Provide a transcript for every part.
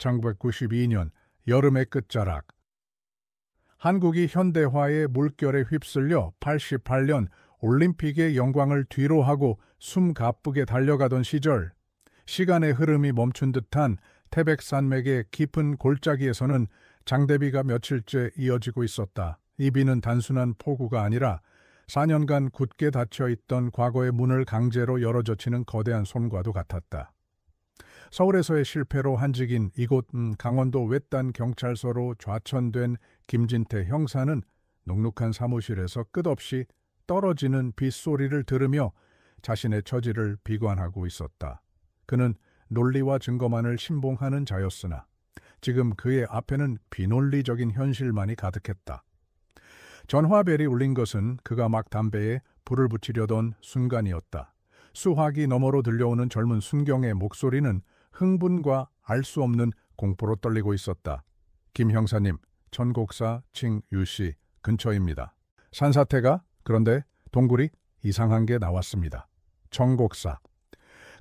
1992년 여름의 끝자락. 한국이 현대화의 물결에 휩쓸려 88년 올림픽의 영광을 뒤로하고 숨가쁘게 달려가던 시절, 시간의 흐름이 멈춘 듯한 태백산맥의 깊은 골짜기에서는 장대비가 며칠째 이어지고 있었다. 이 비는 단순한 폭우가 아니라 4년간 굳게 닫혀있던 과거의 문을 강제로 열어젖히는 거대한 손과도 같았다. 서울에서의 실패로 한직인 이곳 강원도 외딴 경찰서로 좌천된 김진태 형사는 눅눅한 사무실에서 끝없이 떨어지는 빗소리를 들으며 자신의 처지를 비관하고 있었다. 그는 논리와 증거만을 신봉하는 자였으나 지금 그의 앞에는 비논리적인 현실만이 가득했다. 전화벨이 울린 것은 그가 막 담배에 불을 붙이려던 순간이었다. 수화기 너머로 들려오는 젊은 순경의 목소리는 흥분과 알 수 없는 공포로 떨리고 있었다. 김 형사님, 천곡사 칭유씨 근처입니다. 산사태가 그런데 동굴이 이상한 게 나왔습니다. 천곡사.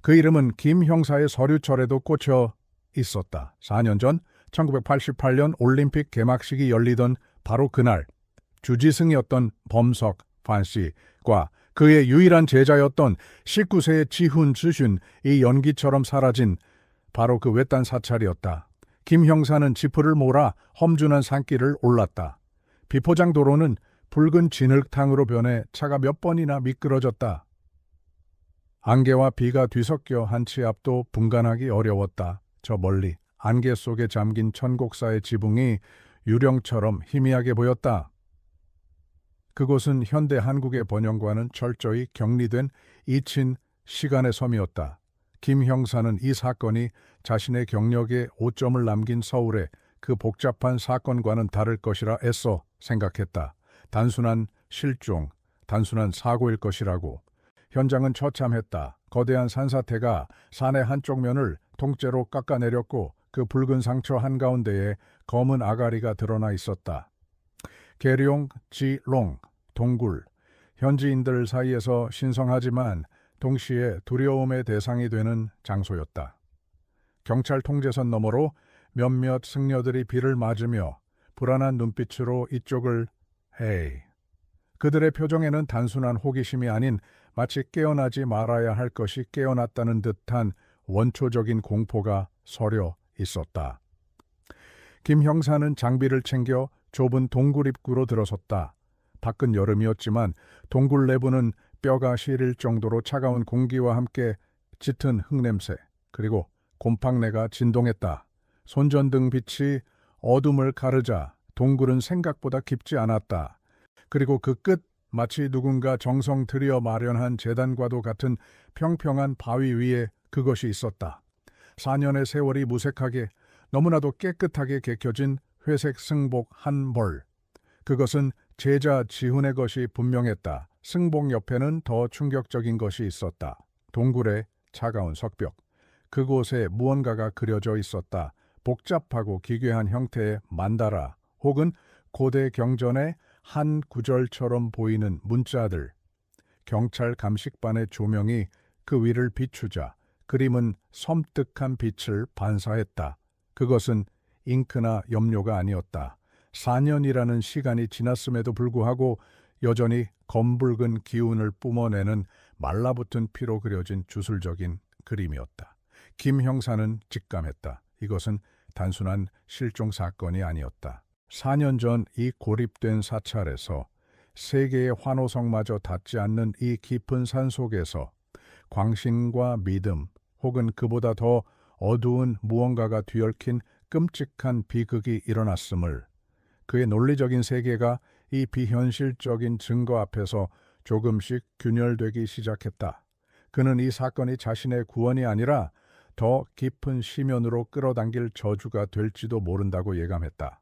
그 이름은 김 형사의 서류철에도 꽂혀 있었다. 4년 전 1988년 올림픽 개막식이 열리던 바로 그날 주지승이었던 범석 판씨과 그의 유일한 제자였던 19세의 지훈 주슌이 연기처럼 사라진 바로 그 외딴 사찰이었다. 김 형사는 지프를 몰아 험준한 산길을 올랐다. 비포장 도로는 붉은 진흙탕으로 변해 차가 몇 번이나 미끄러졌다. 안개와 비가 뒤섞여 한 치 앞도 분간하기 어려웠다. 저 멀리 안개 속에 잠긴 천곡사의 지붕이 유령처럼 희미하게 보였다. 그곳은 현대 한국의 번영과는 철저히 격리된 잊힌 시간의 섬이었다. 김 형사는 이 사건이 자신의 경력에 오점을 남긴 서울의 그 복잡한 사건과는 다를 것이라 애써 생각했다. 단순한 실종, 단순한 사고일 것이라고. 현장은 처참했다. 거대한 산사태가 산의 한쪽 면을 통째로 깎아내렸고 그 붉은 상처 한가운데에 검은 아가리가 드러나 있었다. 계룡, 지롱, 동굴. 현지인들 사이에서 신성하지만 동시에 두려움의 대상이 되는 장소였다. 경찰 통제선 너머로 몇몇 승려들이 비를 맞으며 불안한 눈빛으로 이쪽을 헤이. 그들의 표정에는 단순한 호기심이 아닌 마치 깨어나지 말아야 할 것이 깨어났다는 듯한 원초적인 공포가 서려 있었다. 김 형사는 장비를 챙겨 좁은 동굴 입구로 들어섰다. 밖은 여름이었지만 동굴 내부는 뼈가 시릴 정도로 차가운 공기와 함께 짙은 흙냄새 그리고 곰팡내가 진동했다. 손전등 빛이 어둠을 가르자 동굴은 생각보다 깊지 않았다. 그리고 그 끝 마치 누군가 정성 들여 마련한 제단과도 같은 평평한 바위 위에 그것이 있었다. 4년의 세월이 무색하게 너무나도 깨끗하게 개켜진 회색 승복 한 벌. 그것은 제자 지훈의 것이 분명했다. 승복 옆에는 더 충격적인 것이 있었다. 동굴의 차가운 석벽. 그곳에 무언가가 그려져 있었다. 복잡하고 기괴한 형태의 만다라 혹은 고대 경전의 한 구절처럼 보이는 문자들. 경찰 감식반의 조명이 그 위를 비추자 그림은 섬뜩한 빛을 반사했다. 그것은 잉크나 염료가 아니었다. 4년이라는 시간이 지났음에도 불구하고 여전히 검붉은 기운을 뿜어내는 말라붙은 피로 그려진 주술적인 그림이었다. 김 형사는 직감했다. 이것은 단순한 실종 사건이 아니었다. 4년 전 이 고립된 사찰에서 세계의 환호성마저 닿지 않는 이 깊은 산 속에서 광신과 믿음 혹은 그보다 더 어두운 무언가가 뒤얽힌 끔찍한 비극이 일어났음을 그의 논리적인 세계가 이 비현실적인 증거 앞에서 조금씩 균열되기 시작했다. 그는 이 사건이 자신의 구원이 아니라 더 깊은 심연으로 끌어당길 저주가 될지도 모른다고 예감했다.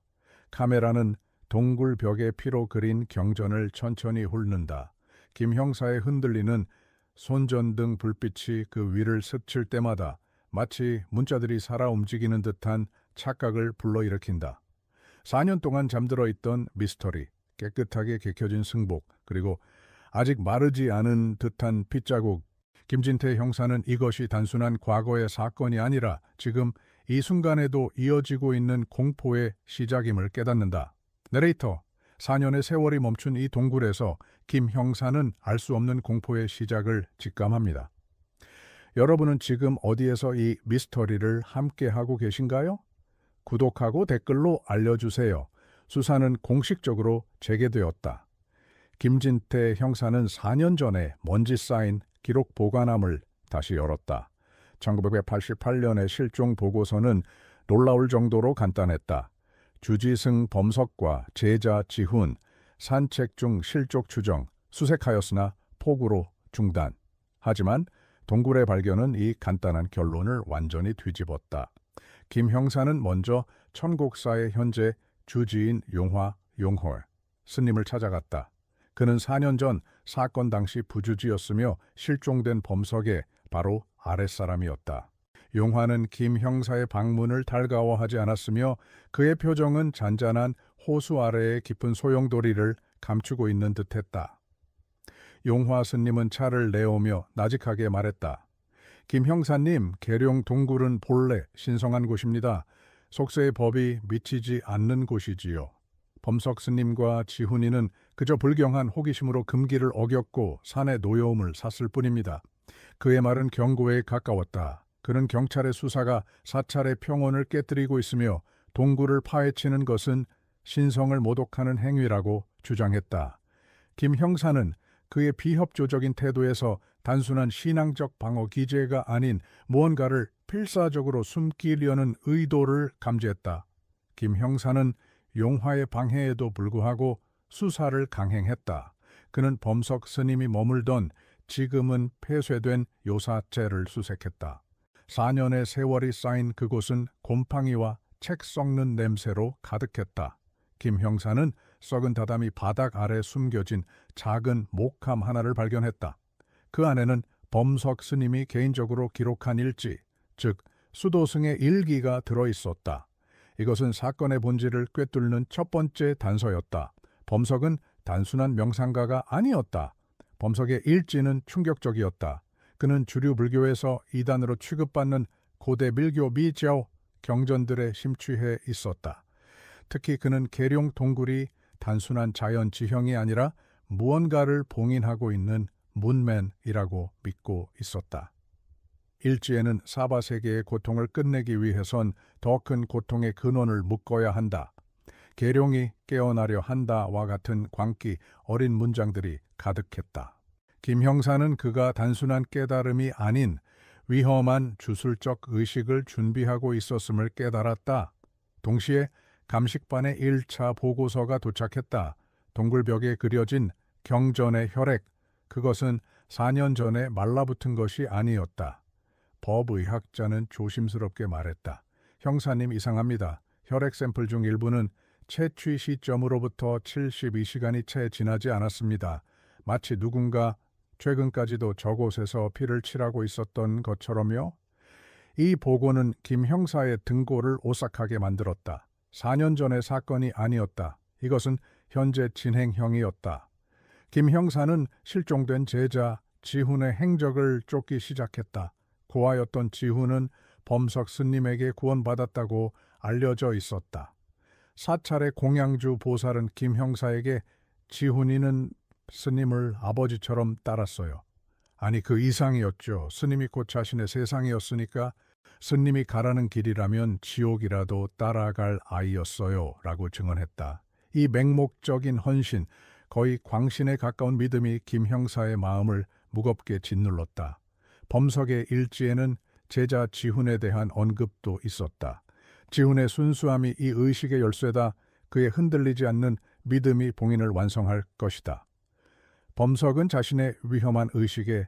카메라는 동굴 벽에 피로 그린 경전을 천천히 훑는다. 김 형사의 흔들리는 손전등 불빛이 그 위를 스칠 때마다 마치 문자들이 살아 움직이는 듯한 착각을 불러일으킨다. 4년 동안 잠들어 있던 미스터리, 깨끗하게 개켜진 승복, 그리고 아직 마르지 않은 듯한 핏자국. 김진태 형사는 이것이 단순한 과거의 사건이 아니라 지금 이 순간에도 이어지고 있는 공포의 시작임을 깨닫는다. 내레이터, 4년의 세월이 멈춘 이 동굴에서 김 형사는 알 수 없는 공포의 시작을 직감합니다. 여러분은 지금 어디에서 이 미스터리를 함께하고 계신가요? 구독하고 댓글로 알려주세요. 수사는 공식적으로 재개되었다. 김진태 형사는 4년 전에 먼지 쌓인 기록 보관함을 다시 열었다. 1988년의 실종 보고서는 놀라울 정도로 간단했다. 주지승 범석과 제자 지훈, 산책 중 실족 추정, 수색하였으나 폭우로 중단. 하지만 동굴의 발견은 이 간단한 결론을 완전히 뒤집었다. 김 형사는 먼저 천곡사의 현재 주지인 용화 용홀 스님을 찾아갔다. 그는 4년 전 사건 당시 부주지였으며 실종된 범석의 바로 아랫사람이었다. 용화는 김 형사의 방문을 달가워하지 않았으며 그의 표정은 잔잔한 호수 아래의 깊은 소용돌이를 감추고 있는 듯했다. 용화 스님은 차를 내오며 나직하게 말했다. 김 형사님, 계룡 동굴은 본래 신성한 곳입니다. 속세의 법이 미치지 않는 곳이지요. 범석 스님과 지훈이는 그저 불경한 호기심으로 금기를 어겼고 산의 노여움을 샀을 뿐입니다. 그의 말은 경고에 가까웠다. 그는 경찰의 수사가 사찰의 평온을 깨뜨리고 있으며 동굴을 파헤치는 것은 신성을 모독하는 행위라고 주장했다. 김 형사는 그의 비협조적인 태도에서 단순한 신앙적 방어 기제가 아닌 무언가를 필사적으로 숨기려는 의도를 감지했다. 김 형사는 용화의 방해에도 불구하고 수사를 강행했다. 그는 범석 스님이 머물던 지금은 폐쇄된 요사제를 수색했다. 4년의 세월이 쌓인 그곳은 곰팡이와 책 썩는 냄새로 가득했다. 김 형사는 썩은 다담이 바닥 아래 숨겨진 작은 목함 하나를 발견했다. 그 안에는 범석 스님이 개인적으로 기록한 일지, 즉 수도승의 일기가 들어있었다. 이것은 사건의 본질을 꿰뚫는 첫 번째 단서였다. 범석은 단순한 명상가가 아니었다. 범석의 일지는 충격적이었다. 그는 주류 불교에서 이단으로 취급받는 고대 밀교 미자오 경전들에 심취해 있었다. 특히 그는 계룡 동굴이 단순한 자연 지형이 아니라 무언가를 봉인하고 있는 문맨이라고 믿고 있었다. 일지에는 사바세계의 고통을 끝내기 위해선 더 큰 고통의 근원을 묶어야 한다. 계룡이 깨어나려 한다와 같은 광기 어린 문장들이 가득했다. 김 형사는 그가 단순한 깨달음이 아닌 위험한 주술적 의식을 준비하고 있었음을 깨달았다. 동시에 감식반의 1차 보고서가 도착했다. 동굴벽에 그려진 경전의 혈액, 그것은 4년 전에 말라붙은 것이 아니었다. 법의학자는 조심스럽게 말했다. 형사님 이상합니다. 혈액 샘플 중 일부는 채취 시점으로부터 72시간이 채 지나지 않았습니다. 마치 누군가 최근까지도 저곳에서 피를 칠하고 있었던 것처럼요. 이 보고는 김 형사의 등골을 오싹하게 만들었다. 4년 전의 사건이 아니었다. 이것은 현재 진행형이었다. 김 형사는 실종된 제자 지훈의 행적을 쫓기 시작했다. 고아였던 지훈은 범석 스님에게 구원받았다고 알려져 있었다. 사찰의 공양주 보살은 김 형사에게 지훈이는 스님을 아버지처럼 따랐어요. 아니 그 이상이었죠. 스님이 곧 자신의 세상이었으니까 스님이 가라는 길이라면 지옥이라도 따라갈 아이였어요. 라고 증언했다. 이 맹목적인 헌신, 거의 광신에 가까운 믿음이 김 형사의 마음을 무겁게 짓눌렀다. 범석의 일지에는 제자 지훈에 대한 언급도 있었다. 지훈의 순수함이 이 의식의 열쇠다. 그의 흔들리지 않는 믿음이 봉인을 완성할 것이다. 범석은 자신의 위험한 의식에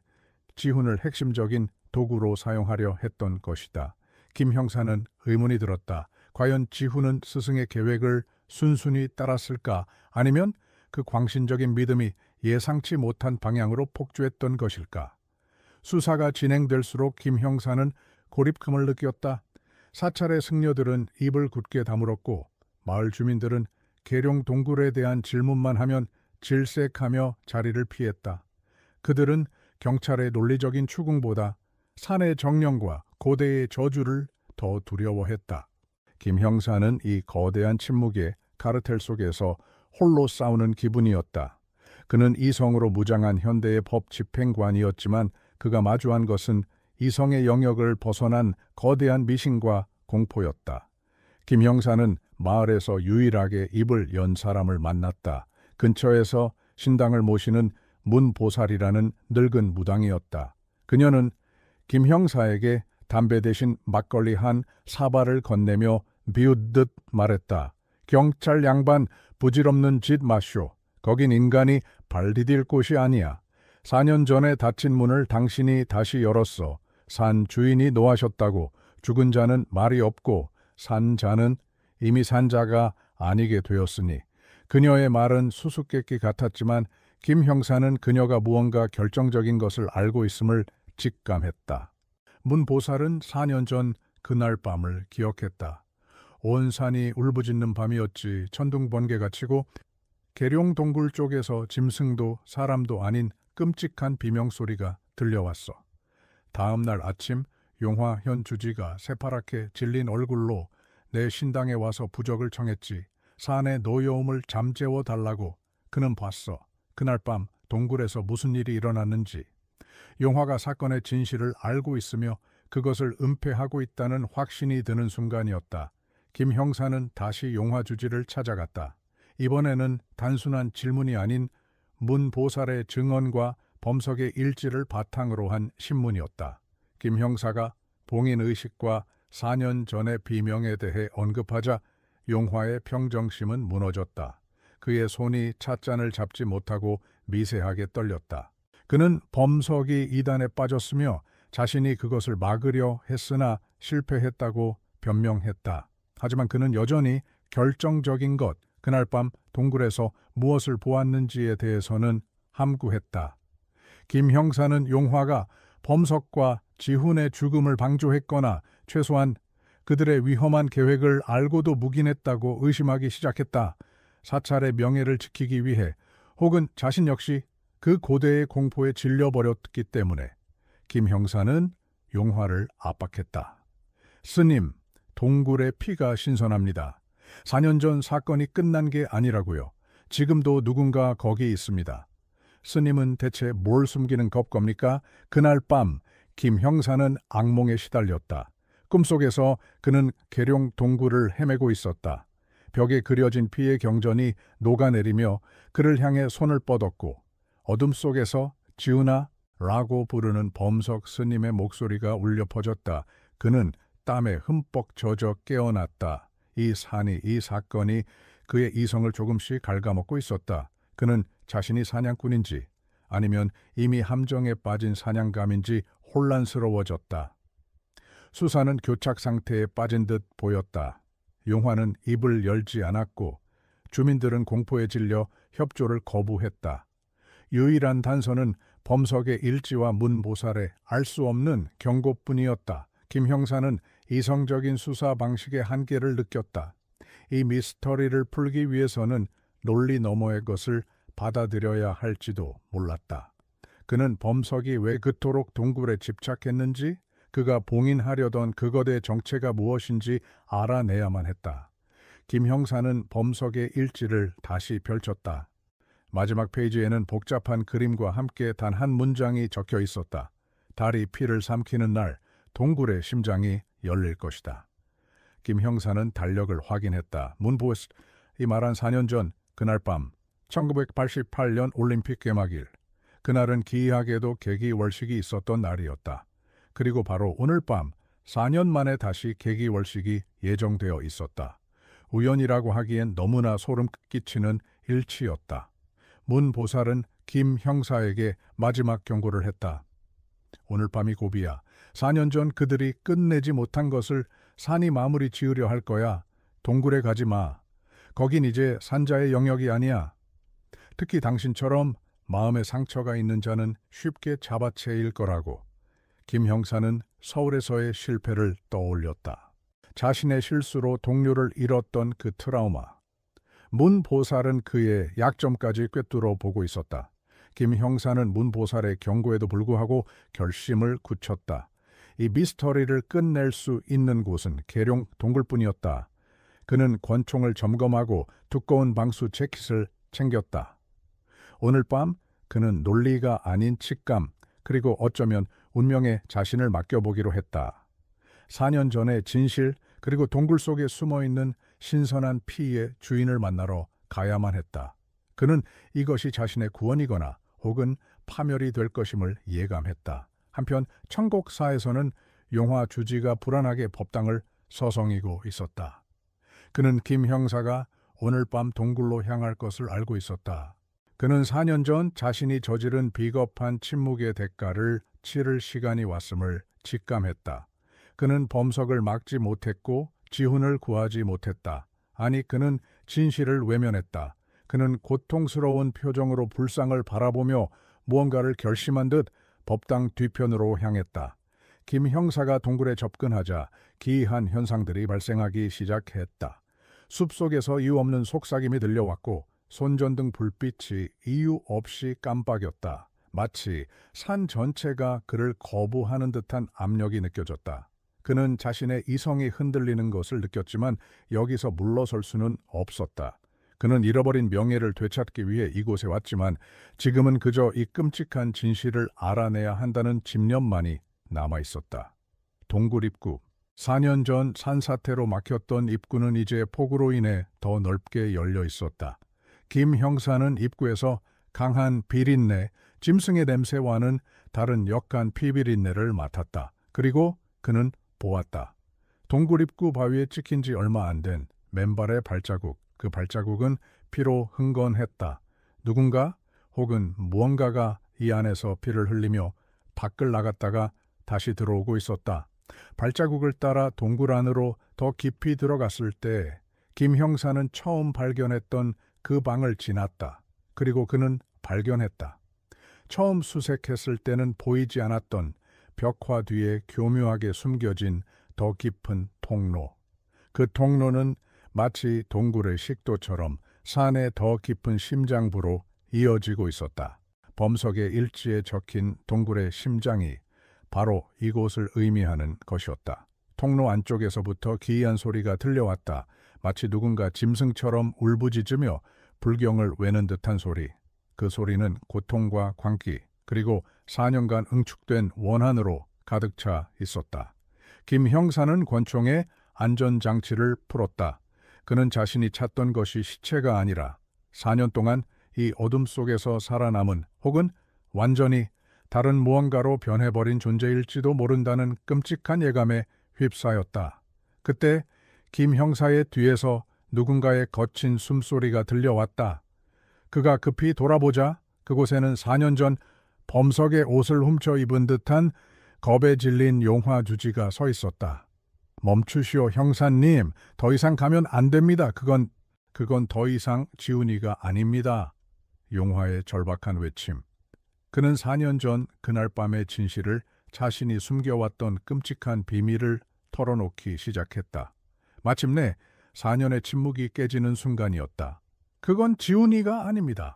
지훈을 핵심적인 도구로 사용하려 했던 것이다. 김 형사는 의문이 들었다. 과연 지훈은 스승의 계획을 순순히 따랐을까? 아니면 그 광신적인 믿음이 예상치 못한 방향으로 폭주했던 것일까? 수사가 진행될수록 김 형사는 고립감을 느꼈다. 사찰의 승려들은 입을 굳게 다물었고 마을 주민들은 계룡 동굴에 대한 질문만 하면 질색하며 자리를 피했다. 그들은 경찰의 논리적인 추궁보다 산의 정령과 고대의 저주를 더 두려워했다. 김 형사는 이 거대한 침묵의 카르텔 속에서 홀로 싸우는 기분이었다. 그는 이성으로 무장한 현대의 법 집행관이었지만 그가 마주한 것은 이성의 영역을 벗어난 거대한 미신과 공포였다. 김 형사는 마을에서 유일하게 입을 연 사람을 만났다. 근처에서 신당을 모시는 문보살이라는 늙은 무당이었다. 그녀는 김 형사에게 담배 대신 막걸리 한 사발을 건네며 비웃듯 말했다. 경찰 양반 부질없는 짓 마쇼. 거긴 인간이 발 디딜 곳이 아니야. 4년 전에 닫힌 문을 당신이 다시 열었어. 산 주인이 노하셨다고. 죽은 자는 말이 없고 산 자는 이미 산 자가 아니게 되었으니. 그녀의 말은 수수께끼 같았지만 김 형사는 그녀가 무언가 결정적인 것을 알고 있음을 직감했다. 문 보살은 4년 전 그날 밤을 기억했다. 온 산이 울부짖는 밤이었지. 천둥 번개가 치고 계룡 동굴 쪽에서 짐승도 사람도 아닌 끔찍한 비명소리가 들려왔어. 다음 날 아침 용화 현 주지가 새파랗게 질린 얼굴로 내 신당에 와서 부적을 청했지. 산의 노여움을 잠재워 달라고. 그는 봤어. 그날 밤 동굴에서 무슨 일이 일어났는지. 용화가 사건의 진실을 알고 있으며 그것을 은폐하고 있다는 확신이 드는 순간이었다. 김 형사는 다시 용화 주지를 찾아갔다. 이번에는 단순한 질문이 아닌 문 보살의 증언과 범석의 일지를 바탕으로 한 신문이었다. 김 형사가 봉인의식과 4년 전의 비명에 대해 언급하자 용화의 평정심은 무너졌다. 그의 손이 찻잔을 잡지 못하고 미세하게 떨렸다. 그는 범석이 이단에 빠졌으며 자신이 그것을 막으려 했으나 실패했다고 변명했다. 하지만 그는 여전히 결정적인 것, 그날 밤 동굴에서 무엇을 보았는지에 대해서는 함구했다. 김 형사는 용화가 범석과 지훈의 죽음을 방조했거나 최소한 그들의 위험한 계획을 알고도 묵인했다고 의심하기 시작했다. 사찰의 명예를 지키기 위해 혹은 자신 역시 그 고대의 공포에 질려버렸기 때문에 김 형사는 용화를 압박했다. 스님, 동굴의 피가 신선합니다. 4년 전 사건이 끝난 게 아니라고요. 지금도 누군가 거기 있습니다. 스님은 대체 뭘 숨기는 겁니까? 그날 밤 김 형사는 악몽에 시달렸다. 꿈속에서 그는 계룡 동굴을 헤매고 있었다. 벽에 그려진 피의 경전이 녹아내리며 그를 향해 손을 뻗었고 어둠 속에서 지훈아 라고 부르는 범석 스님의 목소리가 울려 퍼졌다. 그는 땀에 흠뻑 젖어 깨어났다. 이 사건이 그의 이성을 조금씩 갉아먹고 있었다. 그는 자신이 사냥꾼인지 아니면 이미 함정에 빠진 사냥감인지 혼란스러워졌다. 수사는 교착 상태에 빠진 듯 보였다. 용화는 입을 열지 않았고 주민들은 공포에 질려 협조를 거부했다. 유일한 단서는 범석의 일지와 문보살의 알 수 없는 경고뿐이었다. 김 형사는 이성적인 수사 방식의 한계를 느꼈다. 이 미스터리를 풀기 위해서는 논리 너머의 것을 받아들여야 할지도 몰랐다. 그는 범석이 왜 그토록 동굴에 집착했는지, 그가 봉인하려던 그것의 정체가 무엇인지 알아내야만 했다. 김 형사는 범석의 일지를 다시 펼쳤다. 마지막 페이지에는 복잡한 그림과 함께 단 한 문장이 적혀 있었다. 달이 피를 삼키는 날 동굴의 심장이 열릴 것이다. 김 형사는 달력을 확인했다. 문보살이 말한 4년 전 그날 밤 1988년 올림픽 개막일. 그날은 기이하게도 개기월식이 있었던 날이었다. 그리고 바로 오늘 밤 4년 만에 다시 개기월식이 예정되어 있었다. 우연이라고 하기엔 너무나 소름 끼치는 일치였다. 문 보살은 김 형사에게 마지막 경고를 했다. 오늘 밤이 고비야. 4년 전 그들이 끝내지 못한 것을 산이 마무리 지으려 할 거야. 동굴에 가지 마. 거긴 이제 산자의 영역이 아니야. 특히 당신처럼 마음에 상처가 있는 자는 쉽게 잡아채일 거라고. 김 형사는 서울에서의 실패를 떠올렸다. 자신의 실수로 동료를 잃었던 그 트라우마. 문 보살은 그의 약점까지 꿰뚫어 보고 있었다. 김 형사는 문 보살의 경고에도 불구하고 결심을 굳혔다. 이 미스터리를 끝낼 수 있는 곳은 계룡 동굴뿐이었다. 그는 권총을 점검하고 두꺼운 방수 재킷을 챙겼다. 오늘 밤 그는 논리가 아닌 직감, 그리고 어쩌면 운명에 자신을 맡겨보기로 했다. 4년 전의 진실, 그리고 동굴 속에 숨어있는 신선한 피의 주인을 만나러 가야만 했다. 그는 이것이 자신의 구원이거나 혹은 파멸이 될 것임을 예감했다. 한편 청곡사에서는 용화 주지가 불안하게 법당을 서성이고 있었다. 그는 김 형사가 오늘 밤 동굴로 향할 것을 알고 있었다. 그는 4년 전 자신이 저지른 비겁한 침묵의 대가를 치를 시간이 왔음을 직감했다. 그는 범석을 막지 못했고 지훈을 구하지 못했다. 아니, 그는 진실을 외면했다. 그는 고통스러운 표정으로 불상을 바라보며 무언가를 결심한 듯 법당 뒤편으로 향했다. 김 형사가 동굴에 접근하자 기이한 현상들이 발생하기 시작했다. 숲속에서 이유 없는 속삭임이 들려왔고 손전등 불빛이 이유 없이 깜빡였다. 마치 산 전체가 그를 거부하는 듯한 압력이 느껴졌다. 그는 자신의 이성이 흔들리는 것을 느꼈지만 여기서 물러설 수는 없었다. 그는 잃어버린 명예를 되찾기 위해 이곳에 왔지만 지금은 그저 이 끔찍한 진실을 알아내야 한다는 집념만이 남아있었다. 동굴 입구. 4년 전 산사태로 막혔던 입구는 이제 폭우로 인해 더 넓게 열려 있었다. 김 형사는 입구에서 강한 비린내, 짐승의 냄새와는 다른 역한 피비린내를 맡았다. 그리고 그는 보았다. 동굴 입구 바위에 찍힌 지 얼마 안 된 맨발의 발자국. 그 발자국은 피로 흥건했다. 누군가 혹은 무언가가 이 안에서 피를 흘리며 밖을 나갔다가 다시 들어오고 있었다. 발자국을 따라 동굴 안으로 더 깊이 들어갔을 때 김 형사는 처음 발견했던 그 방을 지났다. 그리고 그는 발견했다. 처음 수색했을 때는 보이지 않았던 벽화 뒤에 교묘하게 숨겨진 더 깊은 통로. 그 통로는 마치 동굴의 식도처럼 산의 더 깊은 심장부로 이어지고 있었다. 범석의 일지에 적힌 동굴의 심장이 바로 이곳을 의미하는 것이었다. 통로 안쪽에서부터 기이한 소리가 들려왔다. 마치 누군가 짐승처럼 울부짖으며 불경을 외는 듯한 소리. 그 소리는 고통과 광기, 그리고 4년간 응축된 원한으로 가득 차 있었다. 김 형사는 권총에 안전장치를 풀었다. 그는 자신이 찾던 것이 시체가 아니라 4년 동안 이 어둠 속에서 살아남은 혹은 완전히 다른 무언가로 변해버린 존재일지도 모른다는 끔찍한 예감에 휩싸였다. 그때 김 형사의 뒤에서 누군가의 거친 숨소리가 들려왔다. 그가 급히 돌아보자 그곳에는 4년 전 범석의 옷을 훔쳐 입은 듯한 겁에 질린 용화 주지가 서 있었다. 멈추시오, 형사님. 더 이상 가면 안 됩니다. 그건 더 이상 지훈이가 아닙니다. 용화의 절박한 외침. 그는 4년 전 그날 밤의 진실을, 자신이 숨겨왔던 끔찍한 비밀을 털어놓기 시작했다. 마침내 4년의 침묵이 깨지는 순간이었다. 그건 지훈이가 아닙니다.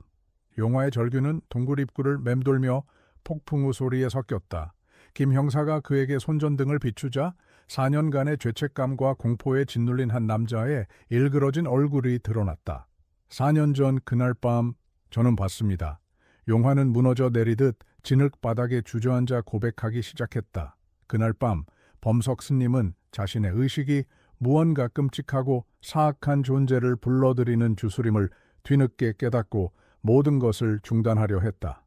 용화의 절규는 동굴 입구를 맴돌며 폭풍우 소리에 섞였다. 김 형사가 그에게 손전등을 비추자 4년간의 죄책감과 공포에 짓눌린 한 남자의 일그러진 얼굴이 드러났다. 4년 전 그날 밤 저는 봤습니다. 용화는 무너져 내리듯 진흙 바닥에 주저앉아 고백하기 시작했다. 그날 밤 범석 스님은 자신의 의식이 무언가 끔찍하고 사악한 존재를 불러들이는 주술임을 뒤늦게 깨닫고 모든 것을 중단하려 했다.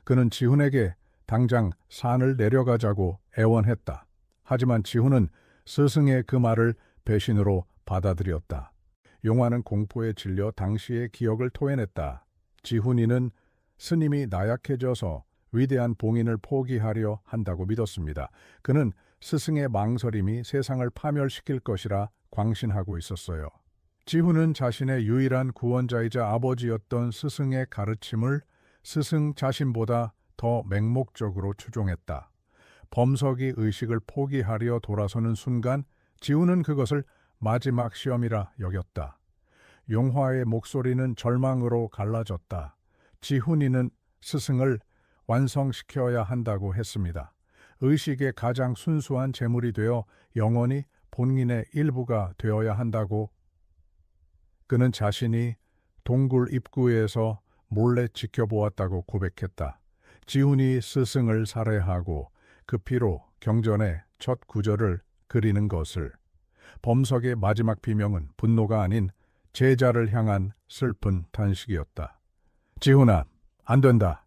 그는 지훈에게 당장 산을 내려가자고 애원했다. 하지만 지훈은 스승의 그 말을 배신으로 받아들였다. 용화는 공포에 질려 당시의 기억을 토해냈다. 지훈이는 스님이 나약해져서 위대한 봉인을 포기하려 한다고 믿었습니다. 그는 스승의 망설임이 세상을 파멸시킬 것이라 광신하고 있었어요. 지훈은 자신의 유일한 구원자이자 아버지였던 스승의 가르침을 스승 자신보다 더 맹목적으로 추종했다. 범석이 의식을 포기하려 돌아서는 순간 지훈은 그것을 마지막 시험이라 여겼다. 용화의 목소리는 절망으로 갈라졌다. 지훈이는 스승을 완성시켜야 한다고 했습니다. 의식의 가장 순수한 재물이 되어 영원히 본인의 일부가 되어야 한다고. 그는 자신이 동굴 입구에서 몰래 지켜보았다고 고백했다. 지훈이 스승을 살해하고 그 피로 경전의 첫 구절을 그리는 것을. 범석의 마지막 비명은 분노가 아닌 제자를 향한 슬픈 탄식이었다. 지훈아, 안 된다.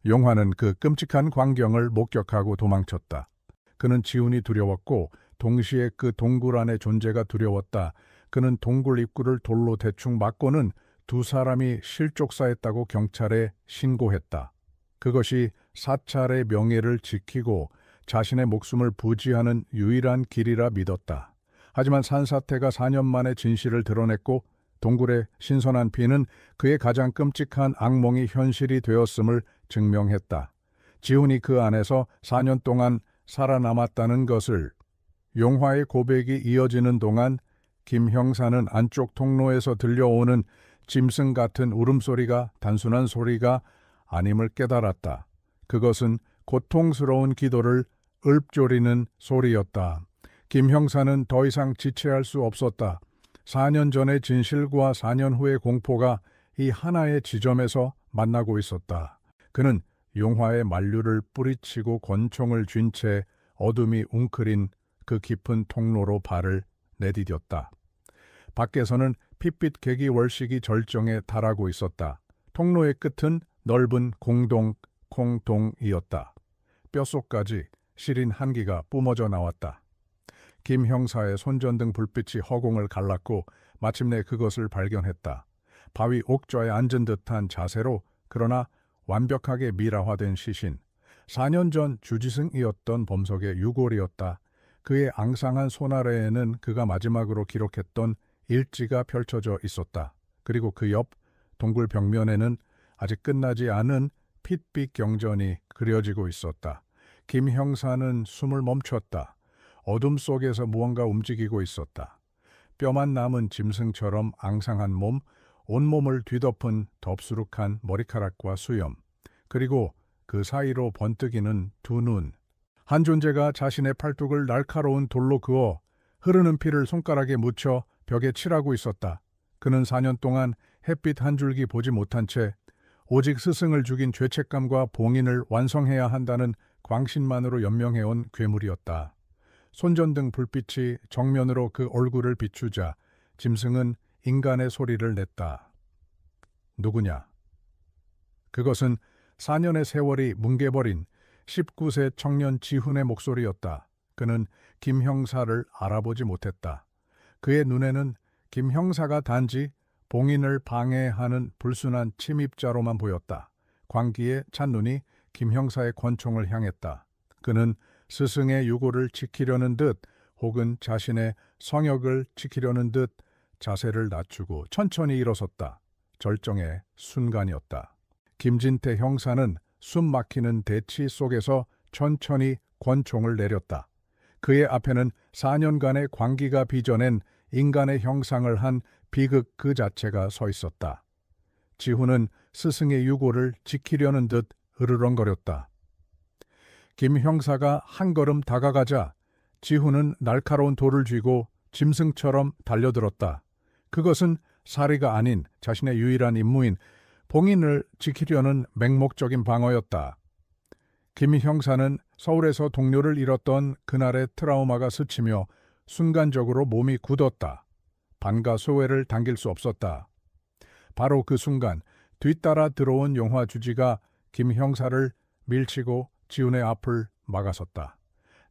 용화는 그 끔찍한 광경을 목격하고 도망쳤다. 그는 지훈이 두려웠고 동시에 그 동굴 안의 존재가 두려웠다. 그는 동굴 입구를 돌로 대충 막고는 두 사람이 실족사했다고 경찰에 신고했다. 그것이 사찰의 명예를 지키고 자신의 목숨을 부지하는 유일한 길이라 믿었다. 하지만 산사태가 4년 만에 진실을 드러냈고 동굴의 신선한 피는 그의 가장 끔찍한 악몽이 현실이 되었음을 증명했다. 지훈이 그 안에서 4년 동안 살아남았다는 것을. 용화의 고백이 이어지는 동안 김 형사는 안쪽 통로에서 들려오는 짐승 같은 울음소리가 단순한 소리가 아님을 깨달았다. 그것은 고통스러운 기도를 읊조리는 소리였다. 김 형사는 더 이상 지체할 수 없었다. 4년 전의 진실과 4년 후의 공포가 이 하나의 지점에서 만나고 있었다. 그는 용화의 만류를 뿌리치고 권총을 쥔 채 어둠이 웅크린 그 깊은 통로로 발을 내디뎠다. 밖에서는 핏빛 계기 월식이 절정에 달하고 있었다. 통로의 끝은 넓은 콩동이었다. 뼛속까지 시린 한기가 뿜어져 나왔다. 김 형사의 손전등 불빛이 허공을 갈랐고 마침내 그것을 발견했다. 바위 옥좌에 앉은 듯한 자세로 그러나 완벽하게 미라화된 시신. 4년 전 주지승이었던 범석의 유골이었다. 그의 앙상한 손아래에는 그가 마지막으로 기록했던 일지가 펼쳐져 있었다. 그리고 그 옆 동굴 벽면에는 아직 끝나지 않은 핏빛 경전이 그려지고 있었다. 김 형사는 숨을 멈췄다. 어둠 속에서 무언가 움직이고 있었다. 뼈만 남은 짐승처럼 앙상한 몸, 온몸을 뒤덮은 덥수룩한 머리카락과 수염, 그리고 그 사이로 번뜩이는 두 눈. 한 존재가 자신의 팔뚝을 날카로운 돌로 그어 흐르는 피를 손가락에 묻혀 벽에 칠하고 있었다. 그는 4년 동안 햇빛 한 줄기 보지 못한 채 오직 스승을 죽인 죄책감과 봉인을 완성해야 한다는 광신만으로 연명해온 괴물이었다. 손전등 불빛이 정면으로 그 얼굴을 비추자 짐승은 인간의 소리를 냈다. 누구냐? 그것은 4년의 세월이 뭉개버린 19세 청년 지훈의 목소리였다. 그는 김 형사를 알아보지 못했다. 그의 눈에는 김 형사가 단지 봉인을 방해하는 불순한 침입자로만 보였다. 광기에 찬 눈이 김 형사의 권총을 향했다. 그는 스승의 유골을 지키려는 듯 혹은 자신의 성역을 지키려는 듯 자세를 낮추고 천천히 일어섰다. 절정의 순간이었다. 김진태 형사는 숨 막히는 대치 속에서 천천히 권총을 내렸다. 그의 앞에는 4년간의 광기가 빚어낸 인간의 형상을 한 비극 그 자체가 서 있었다. 지훈은 스승의 유골을 지키려는 듯 으르렁거렸다. 김 형사가 한 걸음 다가가자 지훈은 날카로운 돌을 쥐고 짐승처럼 달려들었다. 그것은 사리가 아닌 자신의 유일한 임무인 봉인을 지키려는 맹목적인 방어였다. 김 형사는 서울에서 동료를 잃었던 그날의 트라우마가 스치며 순간적으로 몸이 굳었다. 반가 소외를 당길 수 없었다. 바로 그 순간 뒤따라 들어온 용화 주지가 김 형사를 밀치고 지훈의 앞을 막아섰다.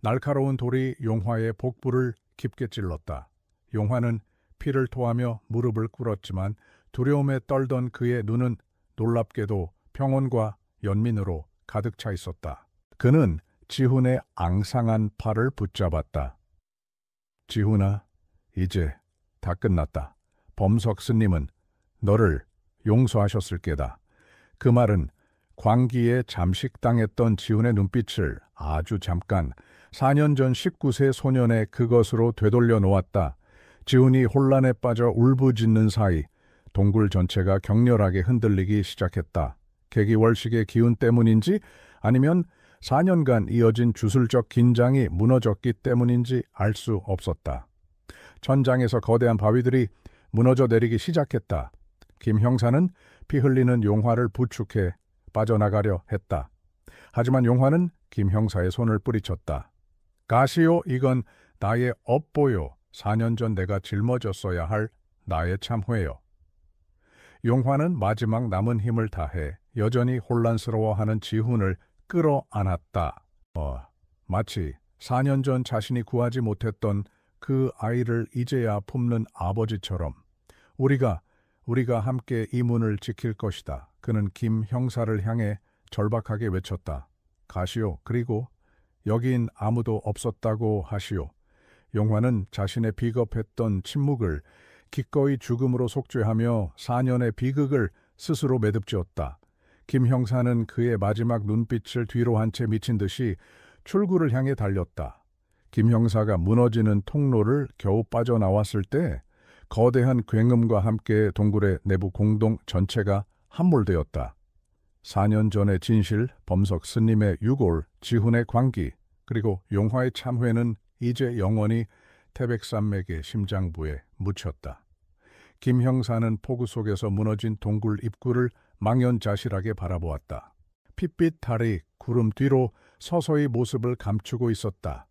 날카로운 돌이 용화의 복부를 깊게 찔렀다. 용화는 피를 토하며 무릎을 꿇었지만 두려움에 떨던 그의 눈은 놀랍게도 평온과 연민으로 가득 차 있었다. 그는 지훈의 앙상한 팔을 붙잡았다. 지훈아, 이제 다 끝났다. 범석 스님은 너를 용서하셨을 게다. 그 말은 광기에 잠식당했던 지훈의 눈빛을 아주 잠깐 4년 전 19세 소년의 그것으로 되돌려 놓았다. 지훈이 혼란에 빠져 울부짖는 사이 동굴 전체가 격렬하게 흔들리기 시작했다. 개기월식의 기운 때문인지 아니면 4년간 이어진 주술적 긴장이 무너졌기 때문인지 알 수 없었다. 천장에서 거대한 바위들이 무너져 내리기 시작했다. 김 형사는 피 흘리는 용화를 부축해 빠져나가려 했다. 하지만 용화는 김 형사의 손을 뿌리쳤다. 가시오, 이건 나의 업보요. 4년 전 내가 짊어졌어야 할 나의 참회요. 용화는 마지막 남은 힘을 다해 여전히 혼란스러워하는 지훈을 끌어안았다. 마치 4년 전 자신이 구하지 못했던 그 아이를 이제야 품는 아버지처럼 우리가 함께 이 문을 지킬 것이다. 그는 김 형사를 향해 절박하게 외쳤다. 가시오. 그리고 여긴 아무도 없었다고 하시오. 용화는 자신의 비겁했던 침묵을 기꺼이 죽음으로 속죄하며 4년의 비극을 스스로 매듭지었다. 김 형사는 그의 마지막 눈빛을 뒤로 한 채 미친 듯이 출구를 향해 달렸다. 김 형사가 무너지는 통로를 겨우 빠져나왔을 때 거대한 굉음과 함께 동굴의 내부 공동 전체가 함몰되었다. 4년 전의 진실, 범석 스님의 유골, 지훈의 광기, 그리고 용화의 참회는 이제 영원히 태백산맥의 심장부에 묻혔다. 김 형사는 폭우 속에서 무너진 동굴 입구를 망연자실하게 바라보았다. 핏빛 달이 구름 뒤로 서서히 모습을 감추고 있었다.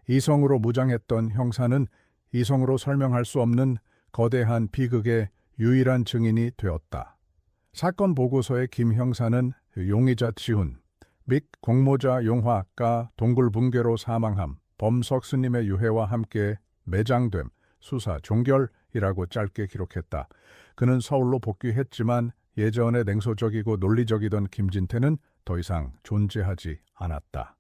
이성으로 무장했던 형사는 이성으로 설명할 수 없는 거대한 비극의 유일한 증인이 되었다. 사건 보고서에 김 형사는 용의자 지훈, 및 공모자 용화가 동굴 붕괴로 사망함, 범석 스님의 유해와 함께 매장됨, 수사 종결이라고 짧게 기록했다. 그는 서울로 복귀했지만 예전에 냉소적이고 논리적이던 김진태는 더 이상 존재하지 않았다.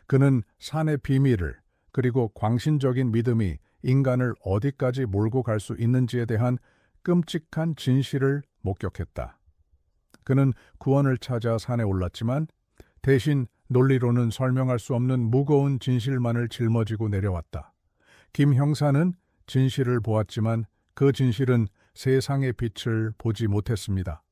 그는 산의 비밀을 그리고 광신적인 믿음이 인간을 어디까지 몰고 갈 수 있는지에 대한 끔찍한 진실을 목격했다. 그는 구원을 찾아 산에 올랐지만 대신 논리로는 설명할 수 없는 무거운 진실만을 짊어지고 내려왔다. 김 형사는 진실을 보았지만 그 진실은 세상의 빛을 보지 못했습니다.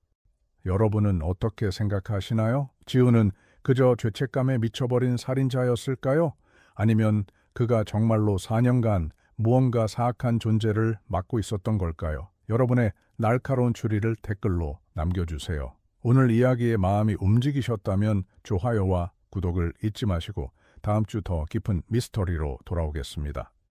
여러분은 어떻게 생각하시나요? 지훈은 그저 죄책감에 미쳐버린 살인자였을까요? 아니면 그가 정말로 4년간 무언가 사악한 존재를 맡고 있었던 걸까요? 여러분의 날카로운 추리를 댓글로 남겨주세요. 오늘 이야기에 마음이 움직이셨다면 좋아요와 구독을 잊지 마시고 다음 주 더 깊은 미스터리로 돌아오겠습니다.